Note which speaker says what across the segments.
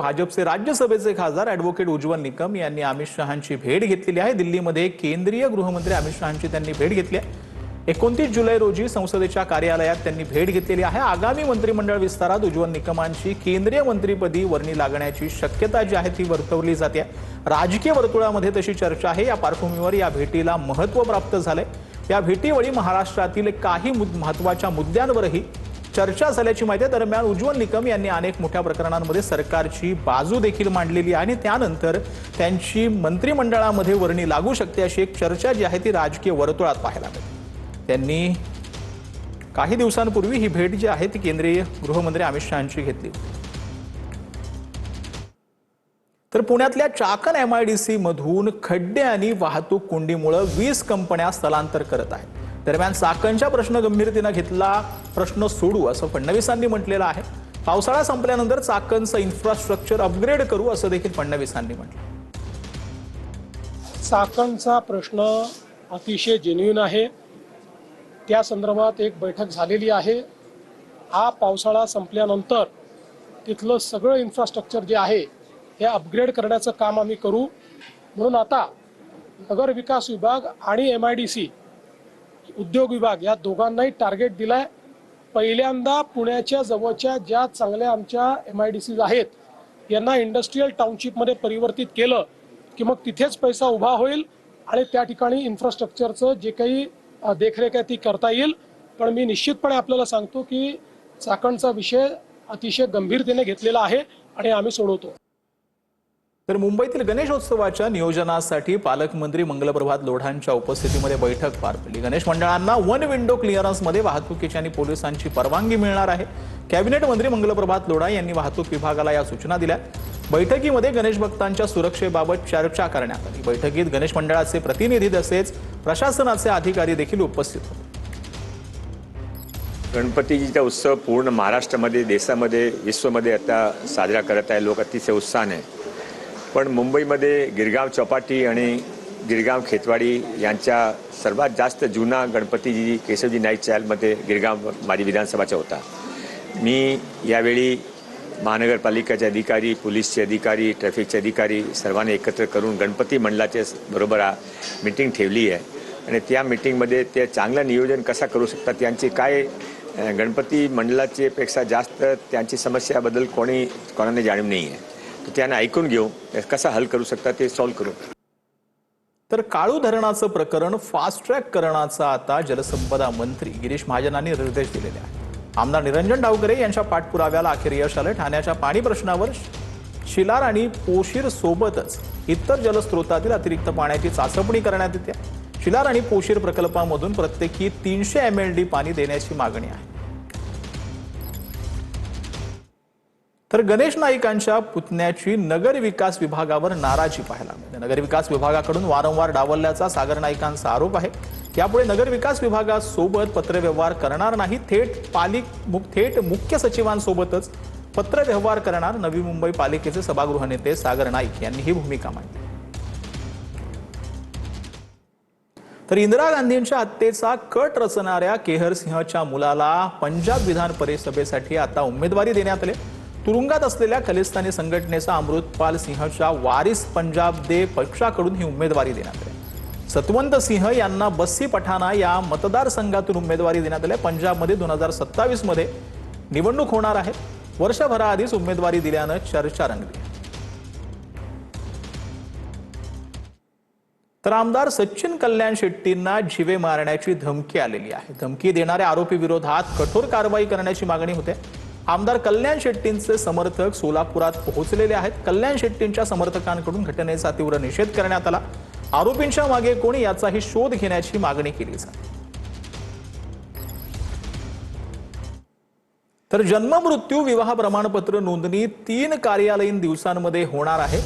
Speaker 1: भाजपचे राज्यसभेचे खासदार ॲडव्होकेट उज्ज्वल निकम यांनी अमित शहांची भेट घेतलेली आहे। दिल्लीमध्ये केंद्रीय गृहमंत्री अमित शहांची त्यांनी भेट घेतली आहे। 29 जुलै रोजी संसदेच्या कार्यालयात त्यांनी भेट घेतलेली आहे। आगामी मंत्रिमंडळ विस्तारात उज्ज्वल निकमांची केंद्रीय मंत्रिपदी वर्णी लागण्याची शक्यता जी आहे ती वर्तवली जाते। राजकीय वर्तुळामध्ये तशी चर्चा आहे। या पार्श्वभूमीवर या भेटीला महत्त्व प्राप्त झाले। या भेटीवेळी महाराष्ट्रातील काही महत्त्वाच्या मुद्द्यांवरही चर्चा झाल्याची माहिती आहे। दरम्यान उज्ज्वल निकम यांनी अनेक मोठ्या प्रकरणांमध्ये सरकारची बाजू देखील मांडलेली आहे आणि त्यानंतर त्यांची मंत्रिमंडळामध्ये वर्णी लागू शकते अशी एक चर्चा जी आहे ती राजकीय वर्तुळात पाहायला मिळते। त्यांनी काही दिवसांपूर्वी ही भेट जी आहे ती केंद्रीय गृहमंत्री अमित शहांची घेतली। तर पुण्यातल्या चाकण MIDC मधून खड्डे आणि वाहतूक कोंडीमुळे 20 कंपन्या स्थलांतर करत आहेत। दरम्यान चाकणच्या प्रश्न गंभीरतेने घेतला, प्रश्न सोडू असं फडणवीसांनी म्हटलेलं आहे। पावसाळा संपल्यानंतर चाकणचं इन्फ्रास्ट्रक्चर अपग्रेड करू असं देखील फडणवीसांनी म्हटलं।
Speaker 2: चाकणचा प्रश्न अतिशय जेन्युइन आहे। त्या संदर्भात एक बैठक झालेली आहे। हा पावसाळा संपल्यानंतर तिथलं सगळं इन्फ्रास्ट्रक्चर जे आहे हे अपग्रेड करण्याचं काम आम्ही करू। म्हणून आता नगर विकास विभाग आणि MIDC उद्योग विभाग या दोघांनाही टार्गेट दिलाय। पहिल्यांदा पुण्याच्या जवळच्या ज्या चांगल्या आमच्या MIDCs आहेत यांना इंडस्ट्रियल टाउनशिपमध्ये परिवर्तित केलं की मग तिथेच पैसा उभा होईल आणि त्या ठिकाणी इन्फ्रास्ट्रक्चरचं जे काही देखरेख आहे ती करता येईल। पण मी निश्चितपणे आपल्याला सांगतो की चाकणचा विषय अतिशय गंभीरतेने घेतलेला आहे आणि आम्ही सोडवतो।
Speaker 1: तर मुंबईतील गणेशोत्सवाच्या नियोजनासाठी पालकमंत्री मंगलप्रभात लोढांच्या उपस्थितीमध्ये बैठक पार पडली। गणेश मंडळांना वन विंडो क्लिअरन्समध्ये वाहतुकीची आणि पोलिसांची परवानगी मिळणार आहे। कॅबिनेट मंत्री मंगलप्रभात लोढा यांनी वाहतूक विभागाला या सूचना दिल्या। बैठकीमध्ये गणेश भक्तांच्या सुरक्षेबाबत चर्चा करण्यात आली। बैठकीत गणेश मंडळाचे प्रतिनिधी तसेच प्रशासनाचे अधिकारी देखील उपस्थित होते।
Speaker 3: गणपतीचा उत्सव पूर्ण महाराष्ट्रामध्ये, देशामध्ये, विश्वमध्ये आता साजरा करत आहे लोक अतिशय उत्साहाने। पण मुंबईमध्ये गिरगाव चौपाटी आणि गिरगाव खेतवाडी यांच्या सर्वात जास्त जुना गणपती केशवजी नाईक चायलमध्ये गिरगाव माझी विधानसभाचा होता। मी यावेळी महानगरपालिकेचे अधिकारी, पोलीसचे अधिकारी, ट्रॅफिकचे अधिकारी सर्वांनी एकत्र करून गणपती मंडळाच्या बरोबर मीटिंग ठेवली आहे आणि त्या मीटिंगमध्ये ते चांगलं नियोजन कसं करू शकतात, त्यांची काय गणपती मंडळाचे पेक्षा जास्त त्यांची समस्याबद्दल कोणाने जाणीव नाही आहे। तर त्यांना ऐकून घेऊ कसा हल करू शकतात ते सॉल्व्ह करू।
Speaker 1: तर काळू धरणाचं प्रकरण फास्ट ट्रॅक करण्याचा आता जलसंपदा मंत्री गिरीश महाजनांनी निर्देश दिलेले आहेत। आमदार निरंजन डावकरे यांच्या पाठपुराव्याला अखेर यश आलं। ठाण्याच्या पाणी प्रश्नावर शिलार आणि पोशीर सोबतच इतर जलस्रोतातील अतिरिक्त पाण्याची चाचपणी करण्यात येते। शिलार आणि पोशीर प्रकल्पामधून प्रत्येकी 300 MLD पाणी देण्याची मागणी आहे। तर गणेश नाईकांच्या पुतण्याची नगर विकास विभागावर नाराजी पाहायला मिळते। नगर विकास विभागाकडून वारंवार डावलल्याचा सागर नाईकांचा आरोप आहे। त्यामुळे नगर विकास विभागासोबत पत्रव्यवहार करणार नाही, थेट मुख्य सचिवांसोबतच पत्रव्यवहार करणार। नवी मुंबई पालिकेचे सभागृह नेते सागर नाईक यांनी ही भूमिका मांडली। तर इंदिरा गांधींच्या हत्येचा कट रचणाऱ्या केहर सिंहच्या मुलाला पंजाब विधान परिषदेसाठी आता उमेदवारी देण्यात आली। तुरुंगात असलेल्या खलिस्तानी संघटनेचा अमृतपाल सिंहच्या वारिस पंजाब दे पक्षाकडून ही उमेदवारी देण्यात आली। सतवंत सिंह यांना बस्सी पठाणा या मतदारसंघातून उमेदवारी देण्यात आली। पंजाबमध्ये 2027 मध्ये निवडणूक होणार आहे। वर्षभराआधीच उमेदवारी दिल्यानं चर्चा रंगली। तर आमदार सचिन कल्याण शेट्टींना जीवे मारण्याची धमकी आलेली आहे। धमकी देणाऱ्या आरोपी विरोधात कठोर कारवाई करण्याची मागणी होते। आमदार कल्याण शेट्टींचे समर्थक सोलापुरात पोहोचलेले आहेत। कल्याण शेट्टींच्या समर्थकांकडून घटनेचा तीव्र निषेध करण्यात आला। आरोपींच्या मागे कोणी याचाही शोध घेण्याची मागणी केली जाते। तर जन्म मृत्यू विवाह प्रमाणपत्र नोंदणी 3 कार्यालयीन दिवसांमध्ये होणार आहे।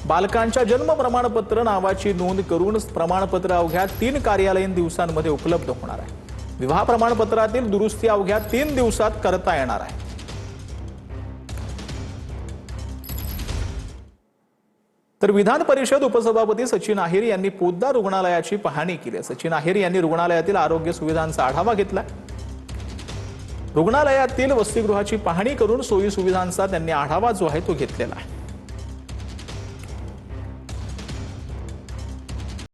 Speaker 1: बालकांच्या जन्म प्रमाणपत्र नावाची नोंद करून प्रमाणपत्र अवघ्या 3 कार्यालयीन दिवसांमध्ये उपलब्ध होणार आहे। विवाह प्रमाणपत्रातील दुरुस्ती अवघ्या 3 दिवसात करता येणार आहे। तर विधान परिषद उपसभापती सचिन आहेर यांनी पोद्दार रुग्णालयाची पाहणी केली। सचिन आहेर यांनी रुग्णालयातील आरोग्य सुविधांचा आढावा घेतला। रुग्णालयातील वसतिगृहाची पाहणी करून सोयी सुविधांचा त्यांनी आढावा जो आहे तो घेतलेला आहे.